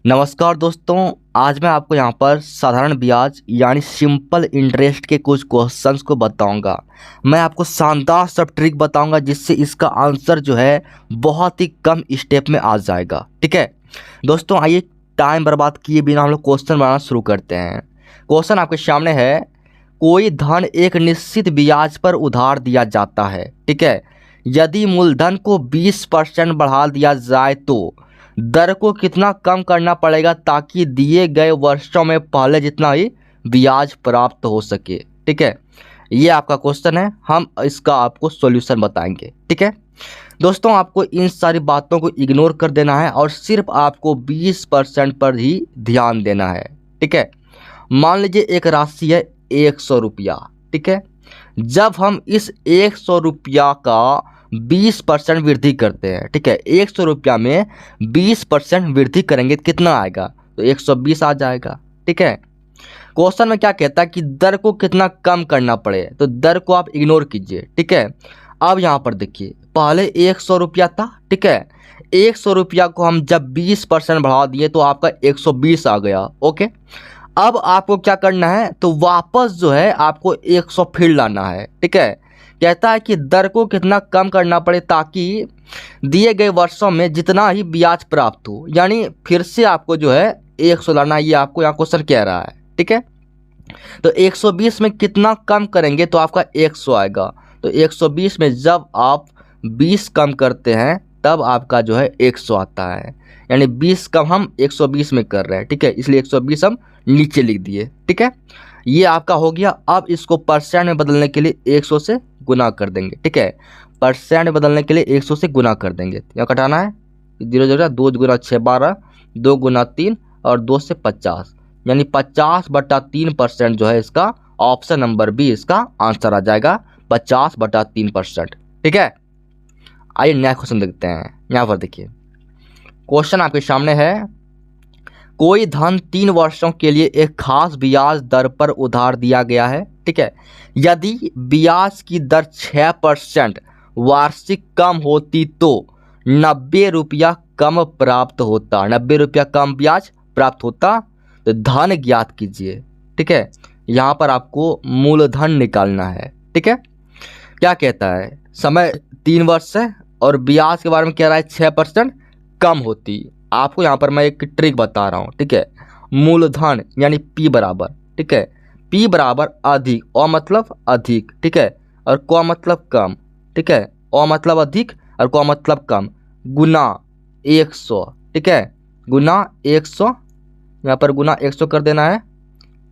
नमस्कार दोस्तों। आज मैं आपको यहाँ पर साधारण ब्याज यानी सिंपल इंटरेस्ट के कुछ क्वेश्चंस को बताऊंगा। मैं आपको शानदार सब ट्रिक बताऊंगा जिससे इसका आंसर जो है बहुत ही कम स्टेप में आ जाएगा। ठीक है दोस्तों, आइए टाइम बर्बाद किए बिना हम लोग क्वेश्चन बनाना शुरू करते हैं। क्वेश्चन आपके सामने है, कोई धन एक निश्चित ब्याज पर उधार दिया जाता है। ठीक है, यदि मूलधन को 20% बढ़ा दिया जाए तो दर को कितना कम करना पड़ेगा ताकि दिए गए वर्षों में पहले जितना ही ब्याज प्राप्त हो सके। ठीक है, ये आपका क्वेश्चन है, हम इसका आपको सॉल्यूशन बताएंगे। ठीक है दोस्तों, आपको इन सारी बातों को इग्नोर कर देना है और सिर्फ आपको 20% पर ही ध्यान देना है। ठीक है, मान लीजिए एक राशि है 100 रुपया। ठीक है, जब हम इस 100 रुपया का 20% वृद्धि करते हैं, ठीक है, 100 रुपया में 20% वृद्धि करेंगे तो कितना आएगा? तो 120 आ जाएगा। ठीक है, क्वेश्चन में क्या कहता है कि दर को कितना कम करना पड़े, तो दर को आप इग्नोर कीजिए। ठीक है, अब यहाँ पर देखिए, पहले 100 रुपया था। ठीक है, 100 रुपया को हम जब 20% बढ़ा दिए तो आपका 120 आ गया। ओके, अब आपको क्या करना है, तो वापस जो है आपको 100 फिर लाना है। ठीक है, कहता है कि दर को कितना कम करना पड़े ताकि दिए गए वर्षों में जितना ही ब्याज प्राप्त हो, यानी फिर से आपको जो है 100 लाना है। ये आपको यहाँ क्वेश्चन कह रहा है। ठीक है, तो 120 में कितना कम करेंगे तो आपका 100 आएगा। तो 120 में जब आप 20 कम करते हैं तब आपका जो है 100 आता है, यानी 20 कम हम 120 में कर रहे हैं। ठीक है, इसलिए 120 हम नीचे लिख दिए। ठीक है, ये आपका हो गया। अब इसको परसेंट में बदलने के लिए 100 से गुना कर देंगे। ठीक है, परसेंट में बदलने के लिए 100 से गुना कर देंगे। यहाँ कटाना है 0 0 2 गुना 6 12, 2 गुना 3 और 2 से 50, यानी 50/3% जो है इसका ऑप्शन नंबर बी इसका आंसर आ जाएगा, 50/3%। ठीक है, आइए नया क्वेश्चन देखते हैं। यहाँ पर देखिए, क्वेश्चन आपके सामने है, कोई धन 3 वर्षों के लिए एक खास ब्याज दर पर उधार दिया गया है। ठीक है, यदि ब्याज की दर 6% वार्षिक कम होती तो 90 रुपया कम प्राप्त होता। 90 रुपया कम ब्याज प्राप्त होता। तो धन ज्ञात कीजिए। ठीक है, यहाँ पर आपको मूलधन निकालना है। ठीक है, क्या कहता है, समय 3 वर्ष है और ब्याज के बारे में कह रहा है 6% कम होती। आपको यहाँ पर मैं एक ट्रिक बता रहा हूँ। ठीक है, मूलधन यानी P बराबर, ठीक है, P बराबर अधिक, अ मतलब अधिक, ठीक है, और क मतलब कम। ठीक है, अ मतलब अधिक और क मतलब कम, गुना 100। ठीक है, गुना 100, यहाँ पर गुना 100 कर देना है,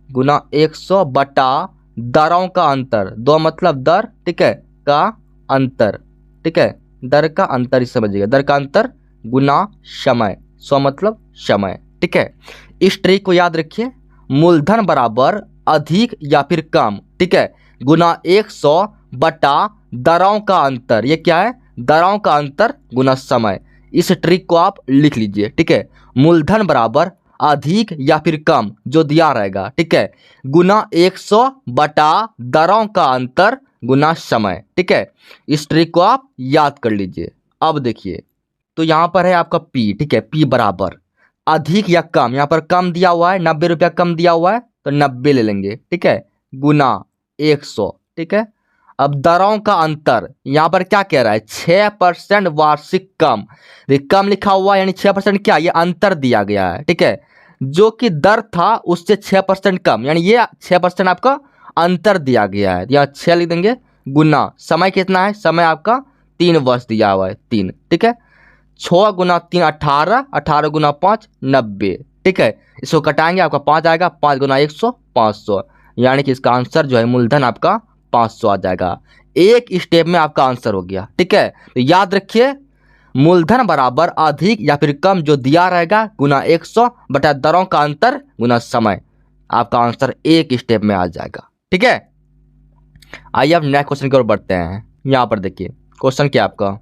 गुना 100 बटा दरों का अंतर, दो मतलब दर, ठीक है, का अंतर। ठीक है, दर का अंतर, इस समझिएगा, दर का अंतर गुना समय, 100 मतलब समय। ठीक है, इस ट्रिक को याद रखिए, मूलधन बराबर अधिक या फिर कम, ठीक है, गुना 100 बटा दरों का अंतर। ये क्या है? दरों का अंतर गुना समय। इस ट्रिक को आप लिख लीजिए। ठीक है, मूलधन बराबर अधिक या फिर कम जो दिया रहेगा, ठीक है, गुना 100 बटा दरों का अंतर गुना समय। ठीक है, इस ट्रिक को आप याद कर लीजिए। अब देखिए, तो यहाँ पर है आपका P। ठीक है, P बराबर अधिक या कम, यहाँ पर कम दिया हुआ है, 90 रुपया कम दिया हुआ है तो 90 ले लेंगे। ठीक है, गुना 100। ठीक है, अब दरों का अंतर, यहाँ पर क्या कह रहा है, 6% वार्षिक कम। कम लिखा हुआ है यानी 6% क्या, ये अंतर दिया गया है। ठीक है, जो कि दर था उससे 6% कम, यानी ये 6% आपका अंतर दिया गया है, यहाँ 6 लिख देंगे, गुना समय कितना है, समय आपका 3 वर्ष दिया हुआ है, 3। ठीक है, 6 गुना 3 18, 18 गुना 5 90। ठीक है, इसको कटाएंगे, आपका 5 आएगा, 5 गुना 100 500, यानी कि इसका आंसर जो है मूलधन आपका 500 आ जाएगा। एक स्टेप में आपका आंसर हो गया। ठीक है, तो याद रखिए, मूलधन बराबर अधिक या फिर कम जो दिया रहेगा गुना 100 बटा दरों का अंतर गुना समय, आपका आंसर एक स्टेप में आ जाएगा। ठीक है, आइए अब नेक्स्ट क्वेश्चन की ओर बढ़ते हैं। यहाँ पर देखिए, क्वेश्चन क्या आपका,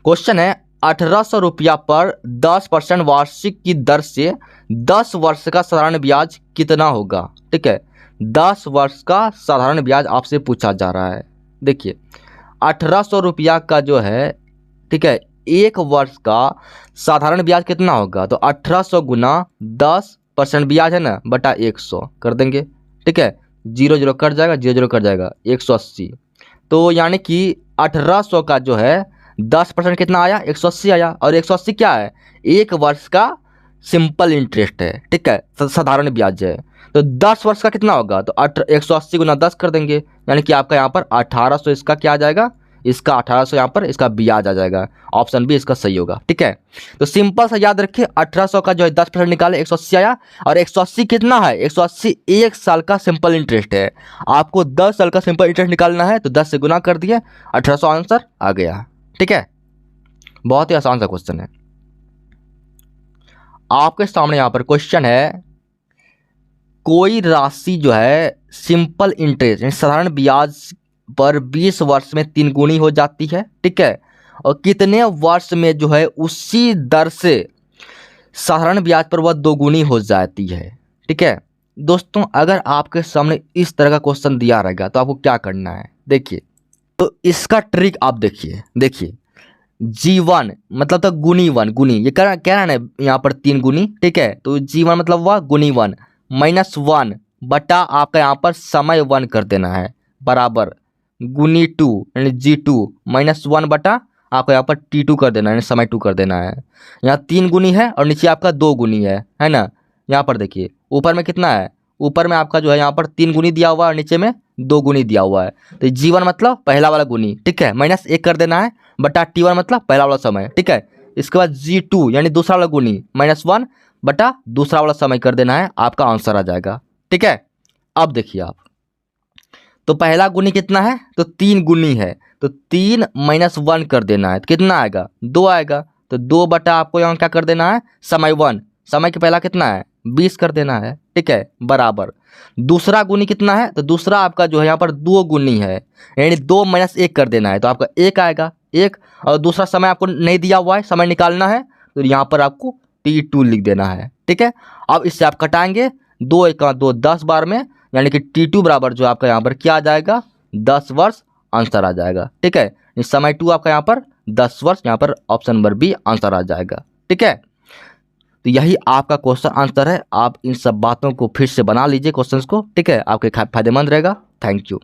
क्वेश्चन है 1800 रुपया पर 10% वार्षिक की दर से 10 वर्ष का साधारण ब्याज कितना होगा। ठीक है, 10 वर्ष का साधारण ब्याज आपसे पूछा जा रहा है। देखिए, 1800 रुपया का जो है, ठीक है, एक वर्ष का साधारण ब्याज कितना होगा, तो 1800 गुना 10% ब्याज है ना बटा 100 कर देंगे। ठीक है, 0 0 कट जाएगा, 0 0 कट जाएगा, 180। तो यानी कि 1800 का जो है 10% कितना आया, 180 आया। और 180 क्या है, एक वर्ष का सिंपल इंटरेस्ट है। ठीक है, साधारण ब्याज है। तो 10 वर्ष का कितना होगा, तो 180 गुना 10 कर देंगे, यानी कि आपका यहाँ पर 1800 इसका क्या आ जाएगा, इसका 1800 यहाँ पर इसका ब्याज आ जाएगा। ऑप्शन बी इसका सही होगा। ठीक है, तो सिंपल सा याद रखिए, 1800 का जो है 10% निकाले, 180 आया। और 180 कितना है, 180 एक साल का सिंपल इंटरेस्ट है। आपको 10 साल का सिंपल इंटरेस्ट निकालना है, तो 10 से गुना कर दिए, 1800 आंसर आ गया। ठीक है, बहुत ही आसान सा क्वेश्चन है। आपके सामने यहाँ पर क्वेश्चन है, कोई राशि जो है सिंपल इंटरेस्ट साधारण ब्याज पर 20 वर्ष में 3 गुनी हो जाती है। ठीक है, और कितने वर्ष में जो है उसी दर से साधारण ब्याज पर वह 2 गुनी हो जाती है। ठीक है दोस्तों, अगर आपके सामने इस तरह का क्वेश्चन दिया रहेगा तो आपको क्या करना है, देखिए। तो इसका ट्रिक आप देखिए G1 मतलब तो गुनी 1, गुनी ये कह रहा है यहाँ पर 3 गुनी। ठीक है, तो G1 मतलब वह गुनी 1 -1 बटा आपका यहाँ पर समय 1 कर देना है, बराबर गुनी 2 यानी G2 -1 बटा आपको यहाँ पर T2 कर देना है, यानी समय 2 कर देना है। यहाँ 3 गुनी है और नीचे आपका 2 गुनी है ना। यहाँ पर देखिए ऊपर में कितना है, ऊपर में आपका जो है यहाँ पर 3 गुनी दिया हुआ है और नीचे में 2 गुनी दिया हुआ है। तो G1 मतलब पहला वाला गुनी, ठीक है, -1 कर देना है बटा T1 मतलब पहला वाला समय। ठीक है, इसके बाद G2 यानी दूसरा वाला गुनी -1 बटा दूसरा वाला समय कर देना है, आपका आंसर आ जाएगा। ठीक है, अब देखिए आप, तो पहला गुनी कितना है, तो 3 गुनी है, तो 3 -1 कर देना है, तो कितना आएगा, 2 आएगा। तो 2 बटा आपको यहाँ क्या कर देना है, समय 1, समय के पहला कितना है 20 कर देना है। ठीक है, बराबर दूसरा गुनी कितना है, तो दूसरा आपका जो है यहाँ पर 2 गुनी है, यानी 2 -1 कर देना है, तो आपका 1 आएगा 1। और दूसरा समय आपको नहीं दिया हुआ है, समय निकालना है, तो यहाँ पर आपको T2 लिख देना है। ठीक है, अब इससे आप कटाएंगे 2 1 2 10 बार में, यानी कि T2 बराबर जो आपका यहाँ पर क्या आ जाएगा, 10 वर्ष आंसर आ जाएगा। ठीक है, समय 2 आपका यहाँ पर 10 वर्ष, यहाँ पर ऑप्शन नंबर बी आंसर आ जाएगा। ठीक है, तो यही आपका क्वेश्चन आंसर है। आप इन सब बातों को फिर से बना लीजिए क्वेश्चंस को। ठीक है, आपके फायदेमंद रहेगा। Thank you.